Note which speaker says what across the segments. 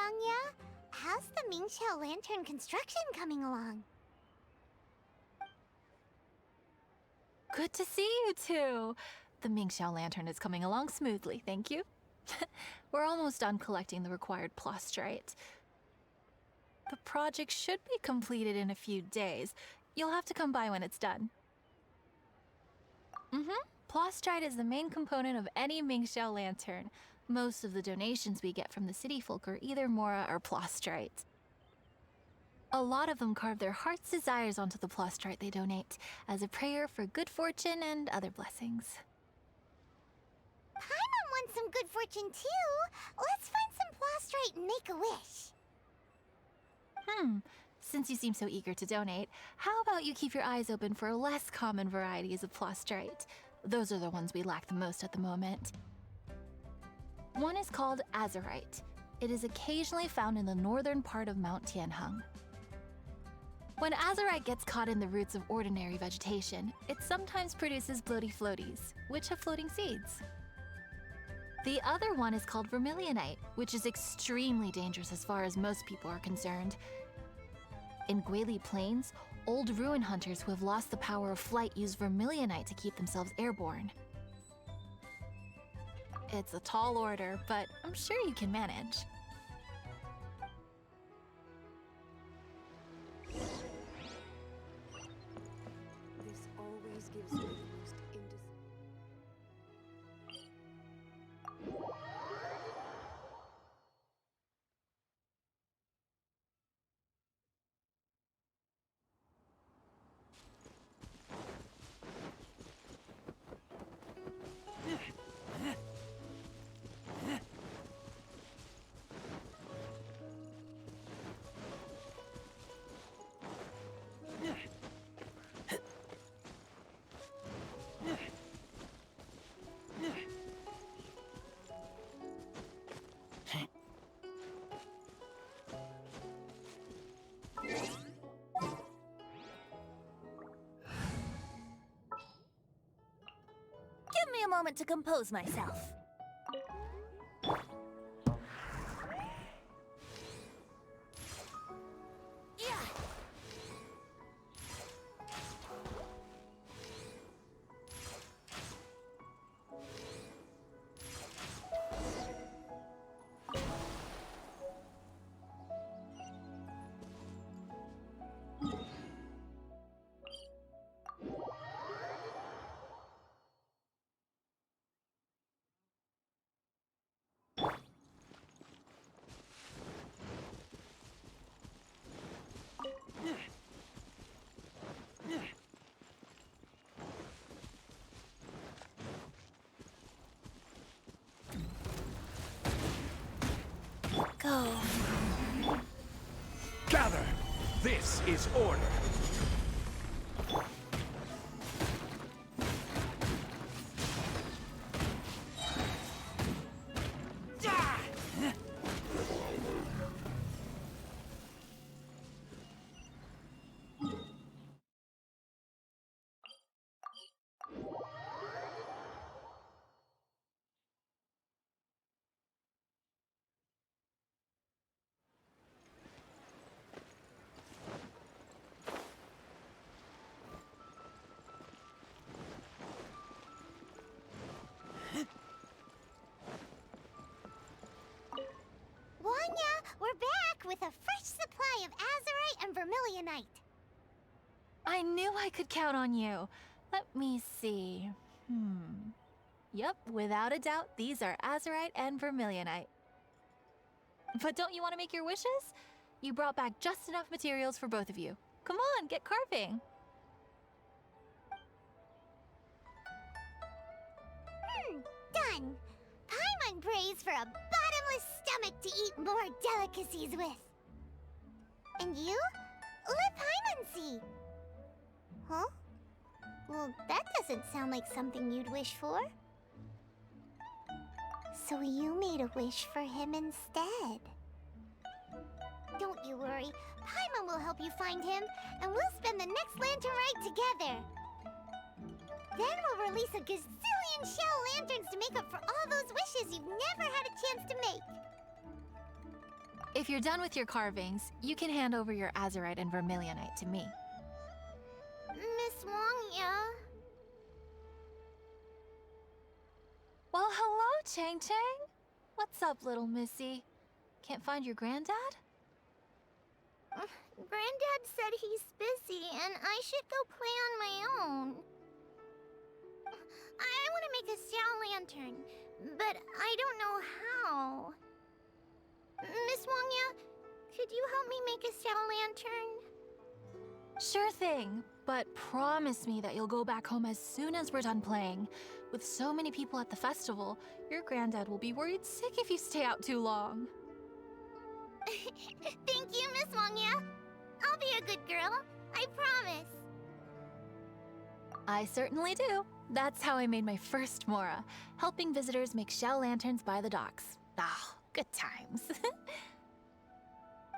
Speaker 1: Wangya. How's the Mingxiao Lantern construction coming along?
Speaker 2: Good to see you two. The Mingxiao Lantern is coming along smoothly, thank you. We're almost done collecting the required plastrite. The project should be completed in a few days. You'll have to come by when it's done. Plastrite is the main component of any Mingxiao Lantern. Most of the donations we get from the city folk are either Mora or plastrite. A lot of them carve their heart's desires onto the plastrite they donate, as a prayer for good fortune and other blessings.
Speaker 1: Paimon wants some good fortune too. Let's find some plastrite and make a wish.
Speaker 2: Since you seem so eager to donate, how about you keep your eyes open for less common varieties of plastrite? Those are the ones we lack the most at the moment. One is called azurite. It is occasionally found in the northern part of Mount Tianheng. When azurite gets caught in the roots of ordinary vegetation, it sometimes produces bloaty floaties, which have floating seeds. The other one is called vermilionite, which is extremely dangerous as far as most people are concerned. In Guili Plains, old ruin hunters who have lost the power of flight use vermilionite to keep themselves airborne. It's a tall order, but I'm sure you can manage.
Speaker 3: This always gives me the most
Speaker 1: Give me a moment to compose myself. Go.
Speaker 4: Gather! This is order!
Speaker 1: We're back with a fresh supply of azurite and vermilionite.
Speaker 2: I knew I could count on you. Let me see. Yep, without a doubt, these are azurite and vermilionite. But don't you want to make your wishes? You brought back just enough materials for both of you. Come on, get carving.
Speaker 1: Done. Paimon prays for a bottomless stomach to eat more delicacies with. And you? Let Paimon see. Huh? Well, that doesn't sound like something you'd wish for. So you made a wish for him instead. Don't you worry. Paimon will help you find him, and we'll spend the next Lantern Rite together. Then we'll release a gazillion shell lanterns to make up for all those wishes you've never had a chance to make.
Speaker 2: If you're done with your carvings, you can hand over your azurite and vermilionite to me.
Speaker 1: Miss Wangya.
Speaker 2: Well, hello, Chang Chang. What's up, little missy? Can't find your granddad?
Speaker 1: Granddad said he's busy and I should go play on my own. I want to make a Xiao lantern, but I don't know how. Miss Wangya, could you help me make a Xiao lantern?
Speaker 2: Sure thing, but promise me that you'll go back home as soon as we're done playing. With so many people at the festival, your granddad will be worried sick if you stay out too long.
Speaker 1: Thank you, Miss Wangya. I'll be a good girl. I promise.
Speaker 2: I certainly do. That's how I made my first Mora, helping visitors make shell lanterns by the docks. Ah, good times.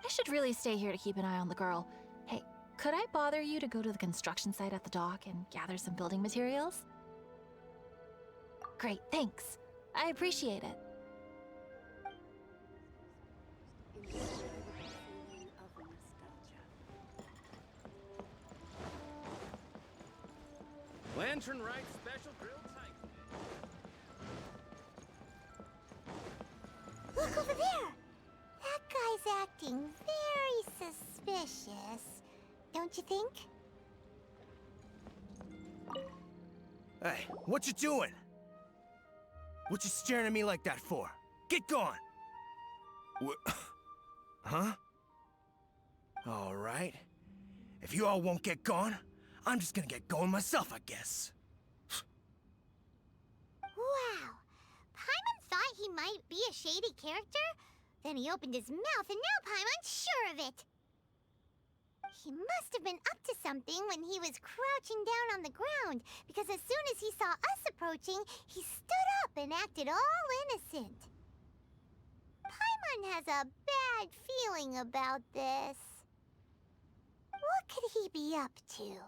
Speaker 2: I should really stay here to keep an eye on the girl. Hey, could I bother you to go to the construction site at the dock and gather some building materials? Great, thanks. I appreciate it.
Speaker 3: Feeling of nostalgia.
Speaker 4: Lantern Rite special grilled tiger.
Speaker 1: Look over there. That guy's acting very suspicious. Don't you think?
Speaker 5: Hey, what you doing? What you staring at me like that for? Get gone! Huh? All right. If you all won't get gone, I'm just gonna get going myself, I guess.
Speaker 1: Wow. Paimon thought he might be a shady character. Then he opened his mouth and now Paimon's sure of it. He must have been up to something when he was crouching down on the ground, because as soon as he saw us approaching, he stood up and acted all innocent. Paimon has a bad feeling about this. What could he be up to?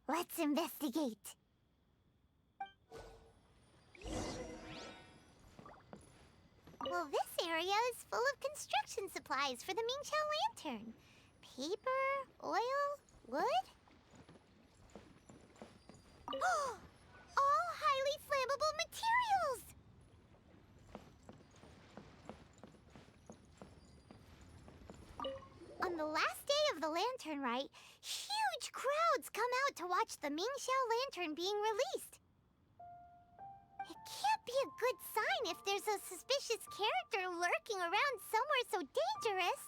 Speaker 1: Let's investigate. Well, this area is full of construction supplies for the Mingqiao Lantern. Paper, oil, wood? All highly flammable materials! On the last day of the Lantern Rite, huge crowds come out to watch the Mingqiao Lantern being released. It can't be a good sign if there's a suspicious character lurking around somewhere so dangerous.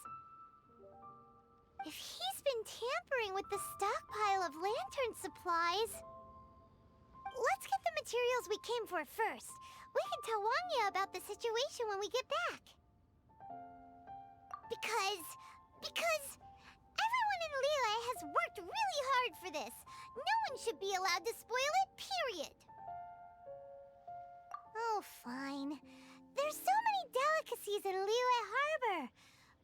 Speaker 1: If he's been tampering with the stockpile of lantern supplies... Let's get the materials we came for first. We can tell Wangya about the situation when we get back. Because everyone in Liyue has worked really hard for this. No one should be allowed to spoil it, period. Oh, fine. There's so many delicacies in Liyue Harbor.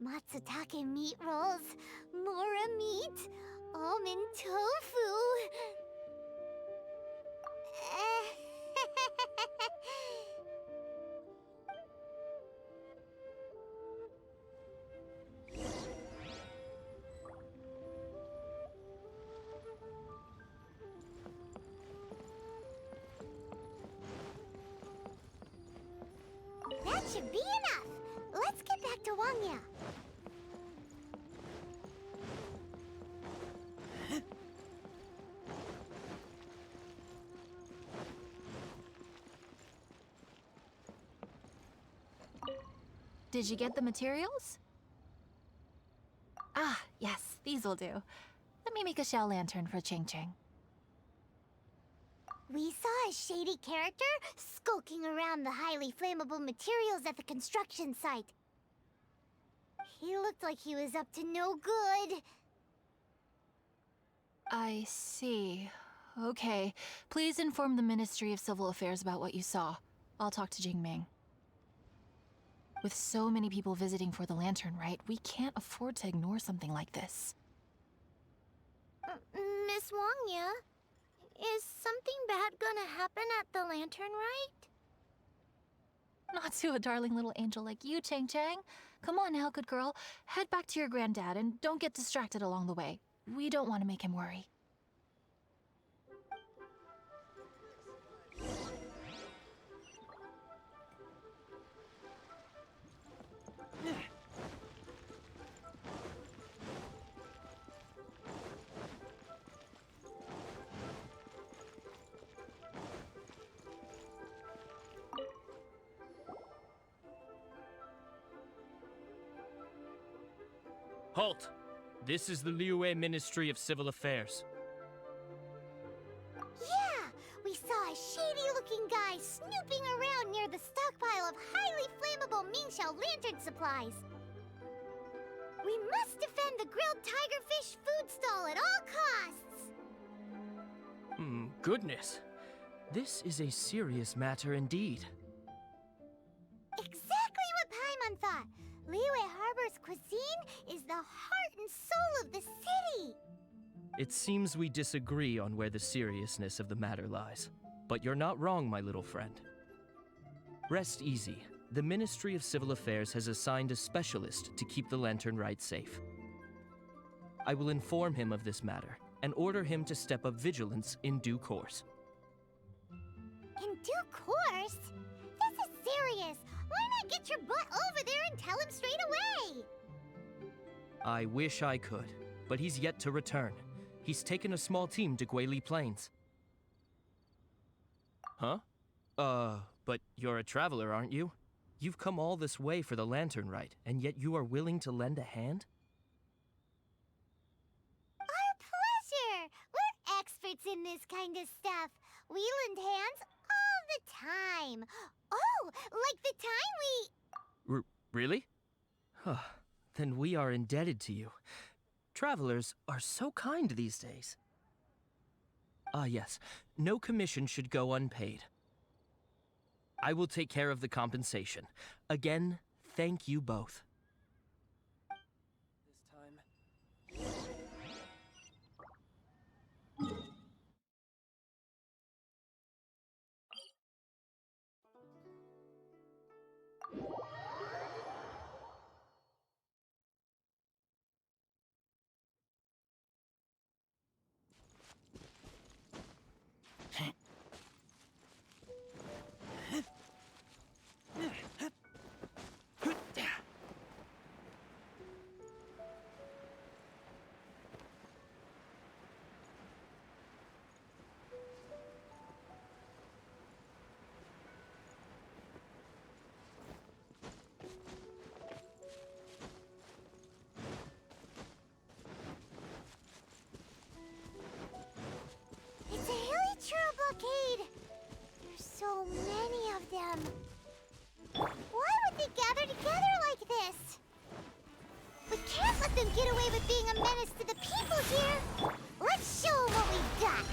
Speaker 1: Matsutake meat rolls, mora meat, almond tofu. That should be enough. Let's get back to Wangya.
Speaker 2: Did you get the materials? Ah, yes, these will do. Let me make a shell lantern for Ching Ching.
Speaker 1: We saw a shady character skulking around the highly flammable materials at the construction site. He looked like he was up to no good.
Speaker 2: I see. Okay. Please inform the Ministry of Civil Affairs about what you saw. I'll talk to Jingming. With so many people visiting for the Lantern Rite, we can't afford to ignore something like this.
Speaker 1: Miss Wangya, is something bad gonna happen at the Lantern Rite?
Speaker 2: Not to a darling little angel like you, Chang Chang. Come on now, good girl. Head back to your granddad and don't get distracted along the way. We don't want to make him worry.
Speaker 4: Halt! This is the Liyue Ministry of Civil Affairs.
Speaker 1: Yeah, we saw a shady-looking guy snooping around near the stockpile of highly flammable Mingxiao lantern supplies. We must defend the grilled tigerfish food stall at all costs!
Speaker 4: Goodness. This is a serious matter indeed.
Speaker 1: Exactly what Paimon thought! Liyue Harbor's cuisine is the heart and soul of the city!
Speaker 4: It seems we disagree on where the seriousness of the matter lies. But you're not wrong, my little friend. Rest easy. The Ministry of Civil Affairs has assigned a specialist to keep the Lantern Rite safe. I will inform him of this matter and order him to step up vigilance in due course.
Speaker 1: In due course? This is serious! Why not get your butt over there and tell him straight away?
Speaker 4: I wish I could, but he's yet to return. He's taken a small team to Guili Plains. Huh? But you're a traveler, aren't you? You've come all this way for the Lantern Rite, and yet you are willing to lend a hand?
Speaker 1: Our pleasure! We're experts in this kind of stuff. We lend hands all the time. Oh, like the time we...
Speaker 4: Really? Huh. Then we are indebted to you. Travelers are so kind these days. Ah, yes. No commission should go unpaid. I will take care of the compensation. Again, thank you both. This time...
Speaker 1: It's a hilly blockade. There's so many of them. Why would they gather together like this? We can't let them get away with being a menace to the people here. Let's show them what we've got.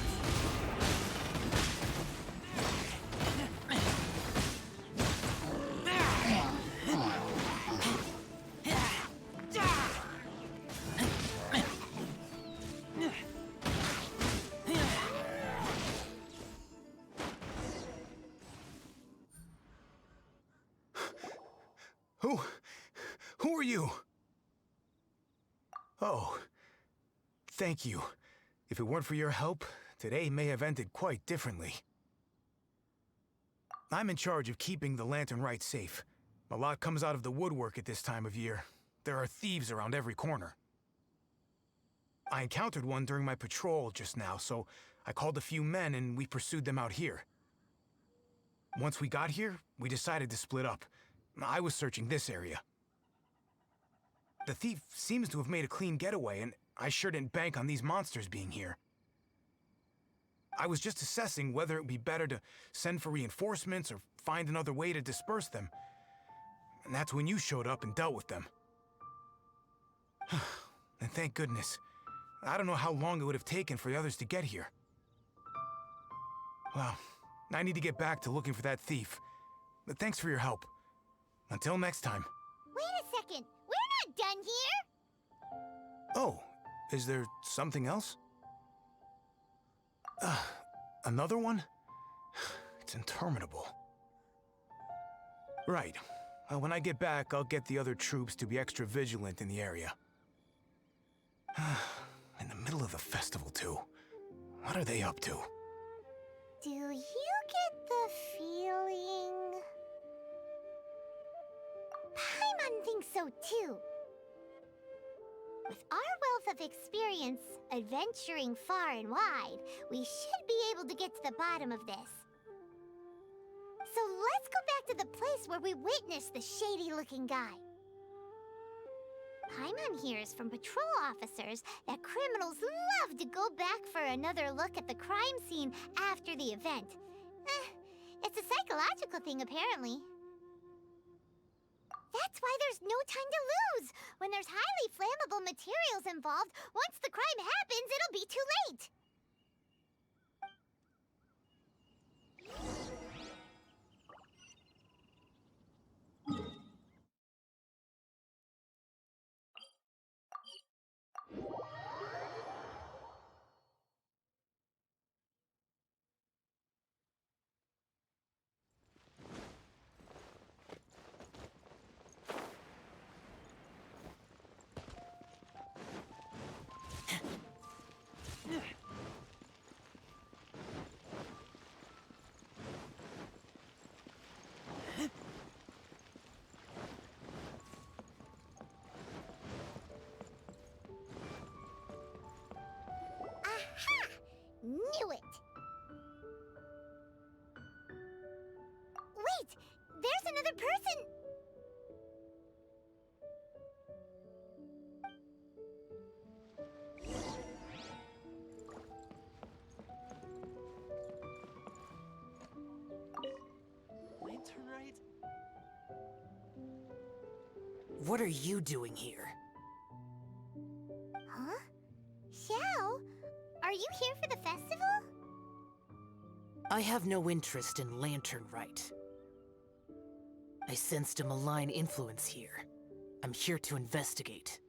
Speaker 5: Who are you? Oh, thank you. If it weren't for your help, today may have ended quite differently. I'm in charge of keeping the Lantern Rite safe. A lot comes out of the woodwork at this time of year. There are thieves around every corner. I encountered one during my patrol just now, so I called a few men and we pursued them out here. Once we got here, we decided to split up. I was searching this area. The thief seems to have made a clean getaway, and I sure didn't bank on these monsters being here. I was just assessing whether it would be better to send for reinforcements or find another way to disperse them. And that's when you showed up and dealt with them. And thank goodness. I don't know how long it would have taken for the others to get here. Well, I need to get back to looking for that thief. But thanks for your help. Until next time.
Speaker 1: Wait a second. We're not done here.
Speaker 5: Oh, is there something else? Another one? It's interminable. Right. When I get back, I'll get the other troops to be extra vigilant in the area. In the middle of the festival, too. What are they up to?
Speaker 1: Do you get the feeling... Paimon thinks so too. With our wealth of experience, adventuring far and wide, we should be able to get to the bottom of this. So let's go back to the place where we witnessed the shady-looking guy. Paimon hears from patrol officers that criminals love to go back for another look at the crime scene after the event. It's a psychological thing, apparently. That's why there's no time to lose. When there's highly flammable materials involved, once the crime happens, it'll be too late. Aha! Knew it! Wait! There's another person!
Speaker 6: Lantern Rite?
Speaker 7: What are you doing here?
Speaker 1: Huh? Xiao? Are you here for the festival?
Speaker 7: I have no interest in Lantern Rite. I sensed a malign influence here. I'm here to investigate.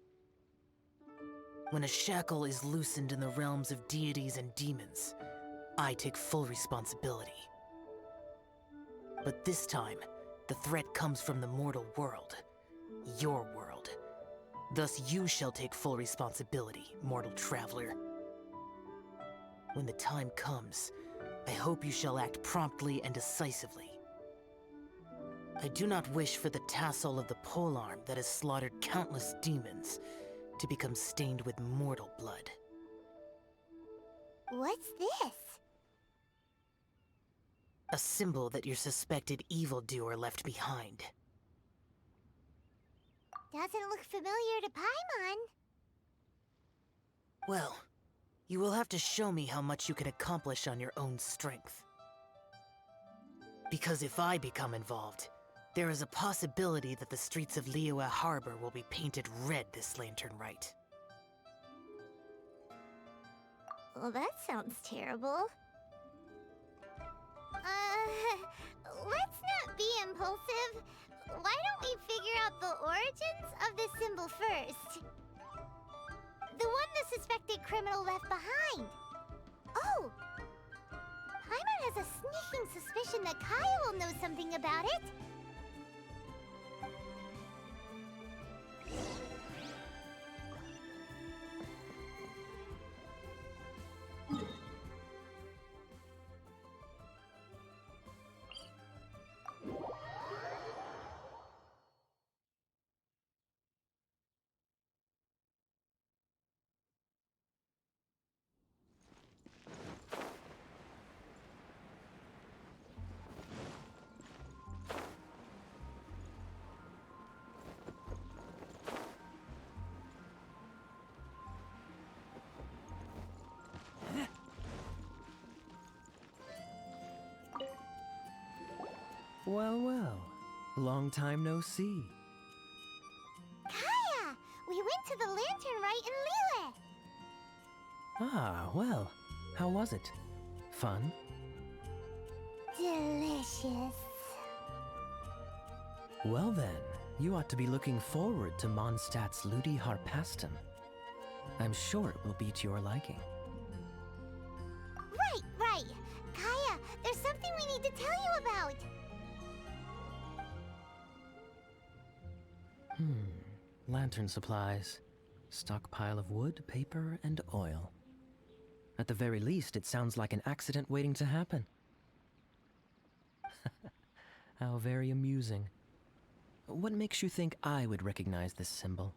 Speaker 7: When a shackle is loosened in the realms of deities and demons, I take full responsibility. But this time, the threat comes from the mortal world. Your world. Thus you shall take full responsibility, mortal traveler. When the time comes, I hope you shall act promptly and decisively. I do not wish for the tassel of the polearm that has slaughtered countless demons to become stained with mortal blood.
Speaker 1: What's this?
Speaker 7: A symbol that your suspected evildoer left behind.
Speaker 1: Doesn't look familiar to Paimon.
Speaker 7: Well, you will have to show me how much you can accomplish on your own strength. Because if I become involved, there is a possibility that the streets of Liyue Harbor will be painted red this Lantern Rite.
Speaker 1: Well, that sounds terrible. Let's not be impulsive. Why don't we figure out the origins of this symbol first? The one the suspected criminal left behind. Oh! Paimon has a sneaking suspicion that Kaya will know something about it.
Speaker 6: Well, well. Long time no see.
Speaker 1: Kaya! We went to the Lantern Rite in Liyue.
Speaker 6: Ah, well. How was it? Fun?
Speaker 1: Delicious.
Speaker 6: Well then, you ought to be looking forward to Mondstadt's Ludi Harpastum. I'm sure it will be to your liking.
Speaker 1: Right. Kaya, there's something we need to tell you about.
Speaker 6: Lantern supplies. Stockpile of wood, paper, and oil. At the very least, it sounds like an accident waiting to happen. How very amusing. What makes you think I would recognize this symbol?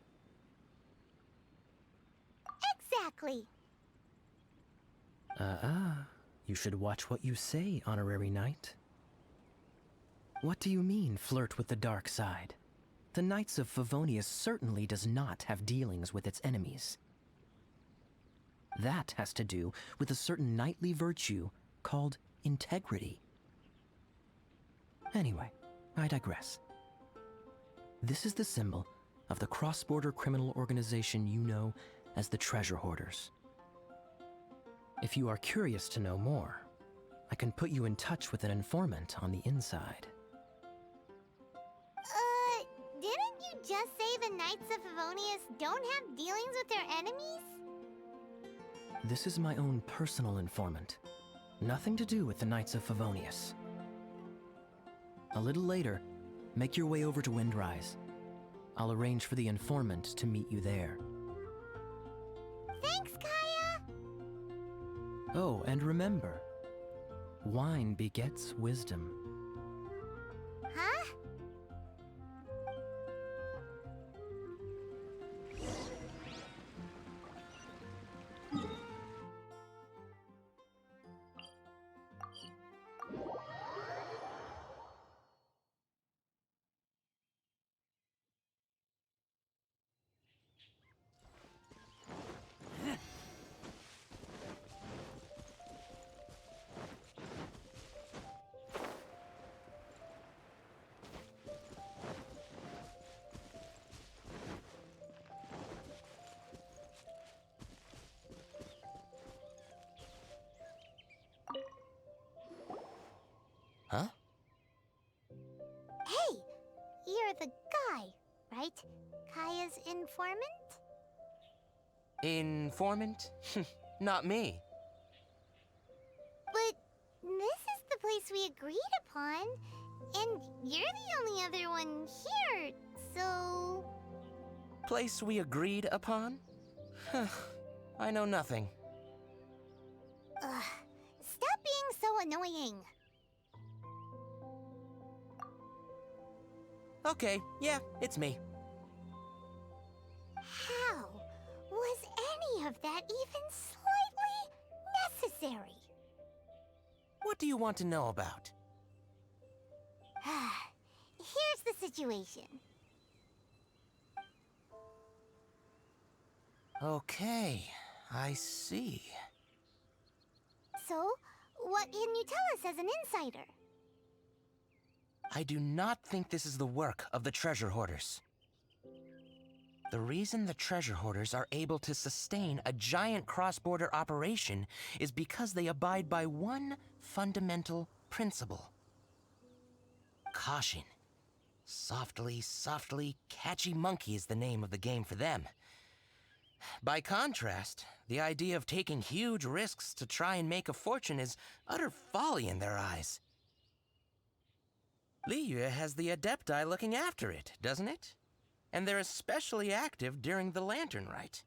Speaker 1: Exactly.
Speaker 6: You should watch what you say, honorary knight. What do you mean, flirt with the dark side? The Knights of Favonius certainly does not have dealings with its enemies. That has to do with a certain knightly virtue called integrity. Anyway, I digress. This is the symbol of the cross-border criminal organization you know as the Treasure Hoarders. If you are curious to know more, I can put you in touch with an informant on the inside.
Speaker 1: Didn't you just say the Knights of Favonius don't have dealings with their enemies?
Speaker 6: This is my own personal informant. Nothing to do with the Knights of Favonius. A little later, make your way over to Windrise. I'll arrange for the informant to meet you there.
Speaker 1: Thanks, Kaya!
Speaker 6: Oh, and remember, wine begets wisdom.
Speaker 1: Huh?
Speaker 7: Huh?
Speaker 1: Hey! You're the guy, right? Kaya's informant?
Speaker 7: Informant? Not me.
Speaker 1: But this is the place we agreed upon, and you're the only other one here, so...
Speaker 7: Place we agreed upon? I know nothing.
Speaker 1: Ugh, stop being so annoying.
Speaker 7: Okay, yeah, it's me.
Speaker 1: How was any of that even slightly necessary?
Speaker 7: What do you want to know about?
Speaker 1: Here's the situation.
Speaker 7: Okay, I see.
Speaker 1: So, what can you tell us as an insider?
Speaker 7: I do not think this is the work of the Treasure Hoarders. The reason the Treasure Hoarders are able to sustain a giant cross-border operation is because they abide by one fundamental principle. Caution. Softly, softly, catchy monkey is the name of the game for them. By contrast, the idea of taking huge risks to try and make a fortune is utter folly in their eyes. Liyue has the Adepti looking after it, doesn't it? And they're especially active during the Lantern Rite.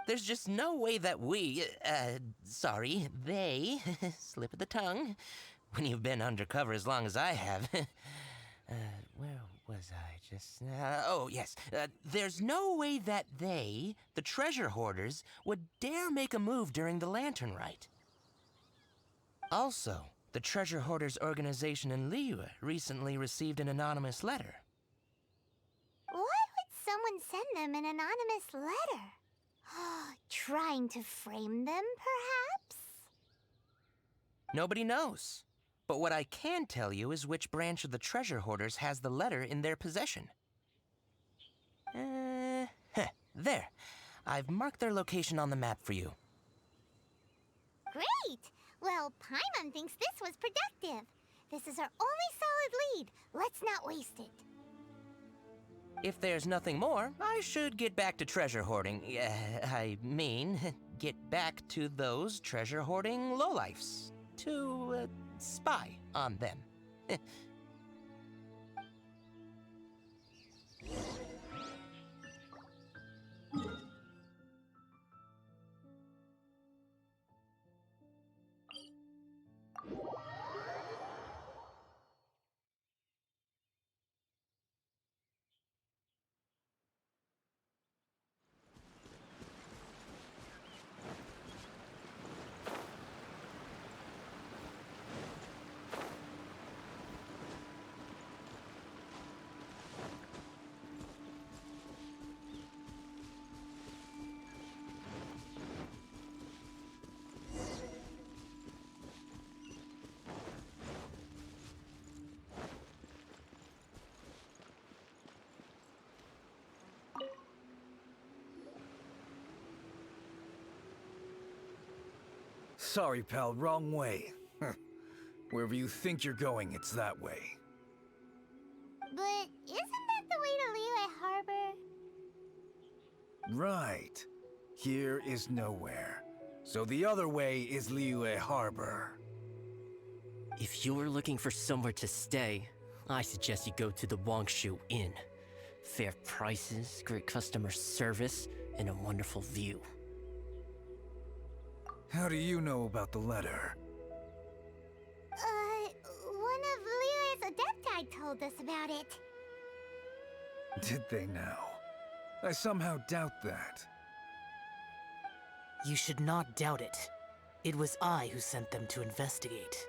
Speaker 7: There's just no way that they, slip of the tongue, when you've been undercover as long as I have. Where was I just now? Oh, yes. There's no way that they, the Treasure Hoarders, would dare make a move during the Lantern Rite. Also, the Treasure Hoarders organization in Liyue recently received an anonymous letter.
Speaker 1: Why would someone send them an anonymous letter? Trying to frame them, perhaps?
Speaker 7: Nobody knows. But what I can tell you is which branch of the Treasure Hoarders has the letter in their possession. There. I've marked their location on the map for you.
Speaker 1: Great! Well, Paimon thinks this was productive. This is our only solid lead. Let's not waste it.
Speaker 7: If there's nothing more, I should get back to treasure hoarding. Get back to those treasure hoarding lowlifes. To, spy on them.
Speaker 8: Sorry, pal, wrong way. Wherever you think you're going, it's that way.
Speaker 1: But isn't that the way to Liyue Harbor?
Speaker 8: Right. Here is nowhere. So the other way is Liyue Harbor.
Speaker 9: If you're looking for somewhere to stay, I suggest you go to the Wangshu Inn. Fair prices, great customer service, and a wonderful view.
Speaker 8: How do you know about the letter?
Speaker 1: One of Liyue's Adepti told us about it.
Speaker 8: Did they now? I somehow doubt that.
Speaker 7: You should not doubt it. It was I who sent them to investigate.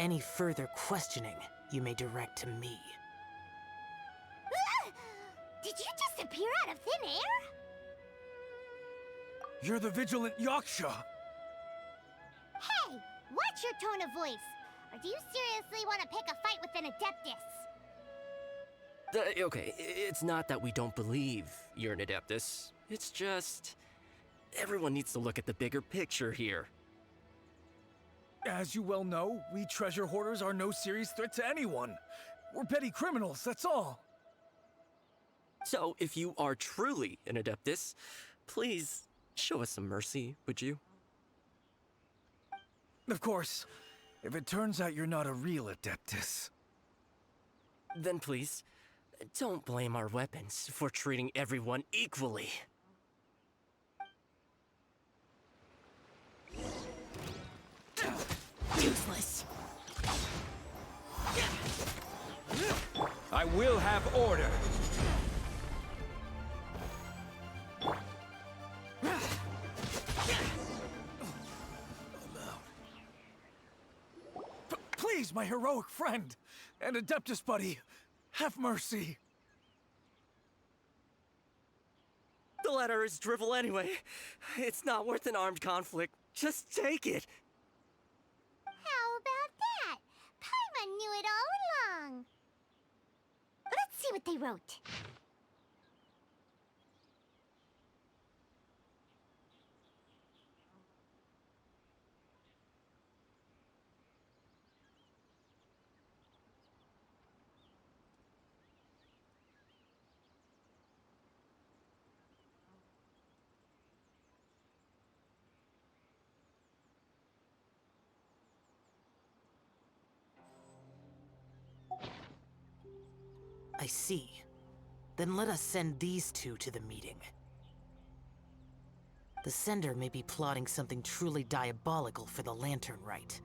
Speaker 7: Any further questioning, you may direct to me.
Speaker 1: Ah! Did you just appear out of thin air?
Speaker 8: You're the vigilant Yaksha!
Speaker 1: Hey! Watch your tone of voice! Or do you seriously want to pick a fight with an Adeptus?
Speaker 9: Okay, it's not that we don't believe you're an Adeptus. It's just... everyone needs to look at the bigger picture here.
Speaker 8: As you well know, we treasure hoarders are no serious threat to anyone. We're petty criminals, that's all.
Speaker 9: So, if you are truly an Adeptus, please show us some mercy, would you?
Speaker 8: Of course, if it turns out you're not a real Adeptus.
Speaker 9: Then please, don't blame our weapons for treating everyone equally.
Speaker 2: Useless.
Speaker 8: I will have order. Please, my heroic friend and Adeptus buddy, have mercy.
Speaker 9: The letter is drivel anyway. It's not worth an armed conflict. Just take it.
Speaker 1: How about that? Paimon knew it all along. Let's see what they wrote.
Speaker 7: I see. Then let us send these two to the meeting. The sender may be plotting something truly diabolical for the Lantern Rite.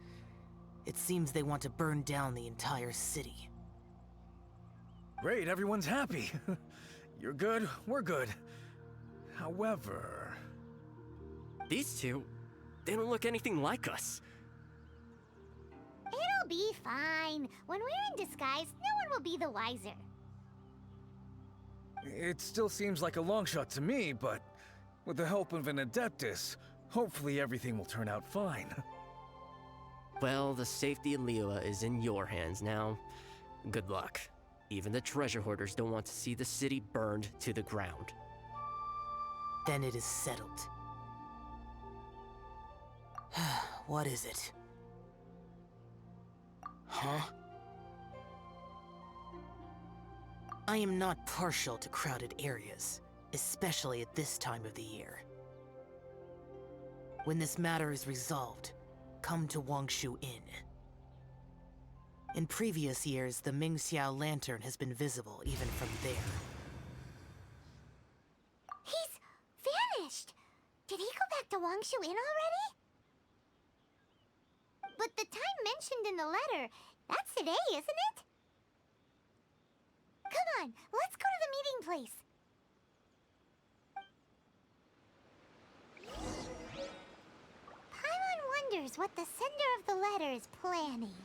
Speaker 7: It seems they want to burn down the entire city.
Speaker 8: Great, everyone's happy. You're good, we're good. However...
Speaker 9: These two, they don't look anything like us.
Speaker 1: It'll be fine. When we're in disguise, no one will be the wiser.
Speaker 8: It still seems like a long shot to me, but with the help of an Adeptus, hopefully everything will turn out fine.
Speaker 9: Well, the safety of Liyue is in your hands now. Good luck. Even the treasure hoarders don't want to see the city burned to the ground.
Speaker 7: Then it is settled. What is it? Huh? I am not partial to crowded areas, especially at this time of the year. When this matter is resolved, come to Wangshu Inn. In previous years, the Mingxiao lantern has been visible even from there.
Speaker 1: He's vanished! Did he go back to Wangshu Inn already? But the time mentioned in the letter, that's today, isn't it? Come on, let's go to the meeting place. Paimon wonders what the sender of the letter is planning.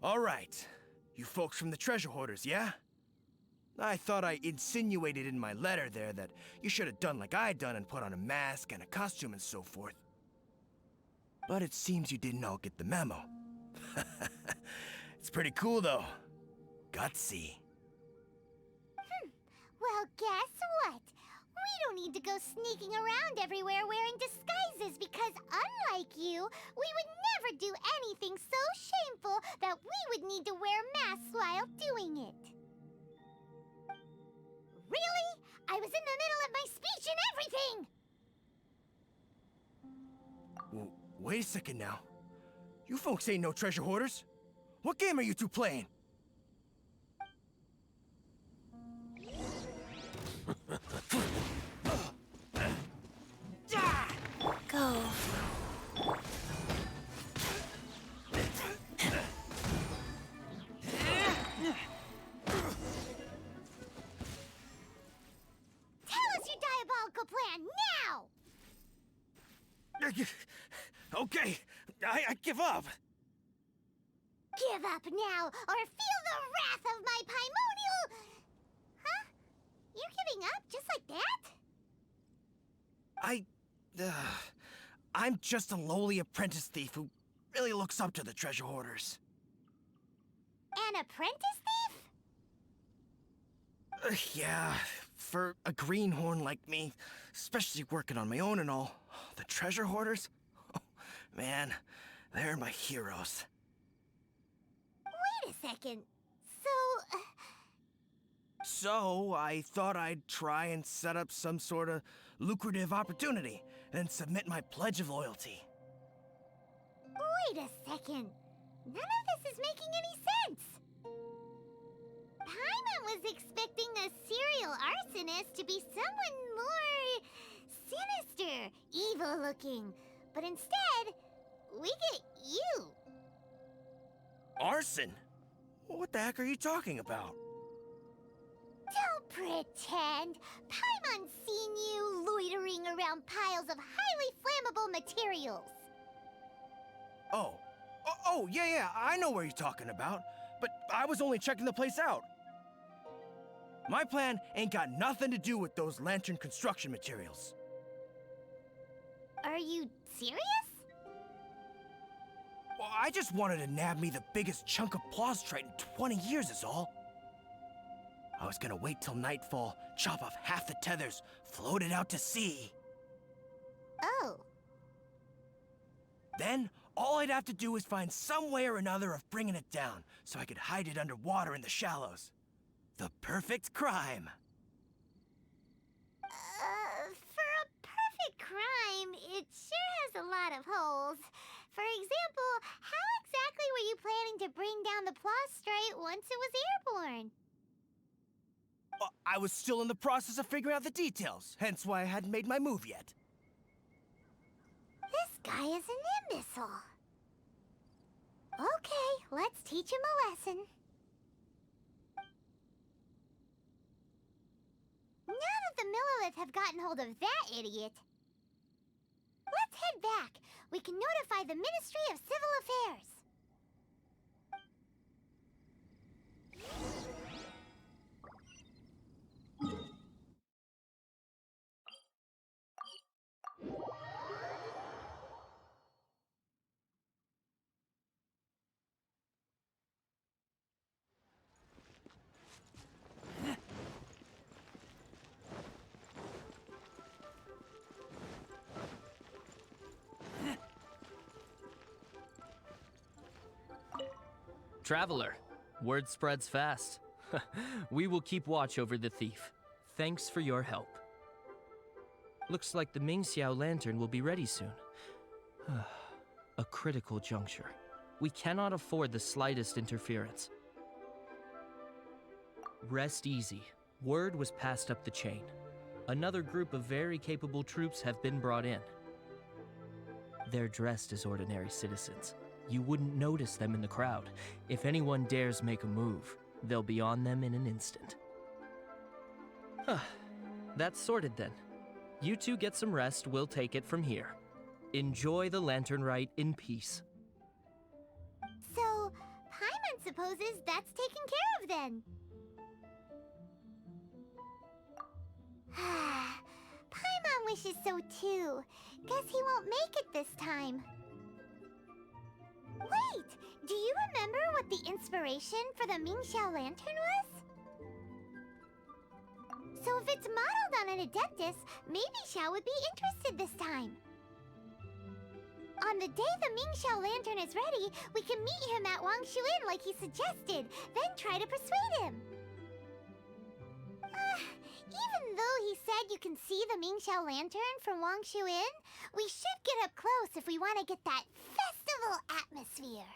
Speaker 10: All right. You folks from the treasure hoarders, yeah? I thought I insinuated in my letter there that you should have done like I done and put on a mask and a costume and so forth. But it seems you didn't all get the memo. It's pretty cool, though. Gutsy.
Speaker 1: Well, guess what? We don't need to go sneaking around everywhere wearing disguises because unlike you, we would never do anything so shameful that we would need to wear masks while doing it. Really? I was in the middle of my speech and everything!
Speaker 10: Wait a second now. You folks ain't no treasure hoarders. What game are you two playing?
Speaker 2: Go.
Speaker 1: Tell us your diabolical plan now!
Speaker 10: Okay, I give up.
Speaker 1: Give up now, or feel the wrath of my Paimonial... Huh? You're giving up just like that?
Speaker 10: I'm just a lowly apprentice thief who really looks up to the treasure hoarders.
Speaker 1: An apprentice thief?
Speaker 10: Yeah, for a greenhorn like me, especially working on my own and all, the treasure hoarders? Oh, man, they're my heroes.
Speaker 1: Wait a second.
Speaker 10: So, I thought I'd try and set up some sort of lucrative opportunity and submit my pledge of loyalty.
Speaker 1: Wait a second. None of this is making any sense. Paimon was expecting a serial arsonist to be someone more sinister, evil-looking. But instead, we get you.
Speaker 10: Arson? What the heck are you talking about?
Speaker 1: Don't pretend. Paimon's seen you loitering around piles of highly flammable materials.
Speaker 10: Oh, yeah, I know what you're talking about. But I was only checking the place out. My plan ain't got nothing to do with those lantern construction materials.
Speaker 1: Are you serious?
Speaker 10: Well, I just wanted to nab me the biggest chunk of plaustrite in 20 years is all. I was gonna wait till nightfall, chop off half the tethers, float it out to sea.
Speaker 1: Oh.
Speaker 10: Then, all I'd have to do is find some way or another of bringing it down, so I could hide it underwater in the shallows. The perfect crime.
Speaker 1: For a perfect crime, it sure has a lot of holes. For example, how exactly were you planning to bring down the plaustrite once it was airborne?
Speaker 10: Well, I was still in the process of figuring out the details, hence why I hadn't made my move yet.
Speaker 1: This guy is an imbecile. Okay, let's teach him a lesson. Now that the Millilith have gotten hold of that idiot, let's head back. We can notify the Ministry of Civil Affairs.
Speaker 4: Traveler, word spreads fast. We will keep watch over the thief. Thanks for your help. Looks like the Mingxiao lantern will be ready soon. A critical juncture. We cannot afford the slightest interference. Rest easy. Word was passed up the chain. Another group of very capable troops have been brought in. They're dressed as ordinary citizens. You wouldn't notice them in the crowd. If anyone dares make a move, they'll be on them in an instant. That's sorted then. You two get some rest, we'll take it from here. Enjoy the Lantern Rite in peace.
Speaker 1: So, Paimon supposes that's taken care of then. Paimon wishes so too. Guess he won't make it this time. Wait! Do you remember what the inspiration for the Mingxiao lantern was? So if it's modeled on an Adeptus, maybe Xiao would be interested this time. On the day the Mingxiao lantern is ready, we can meet him at Wangshu Inn like he suggested, then try to persuade him. Even though he said you can see the Mingxiao lantern from Wangshu Inn, we should get up close if we want to get that festival atmosphere.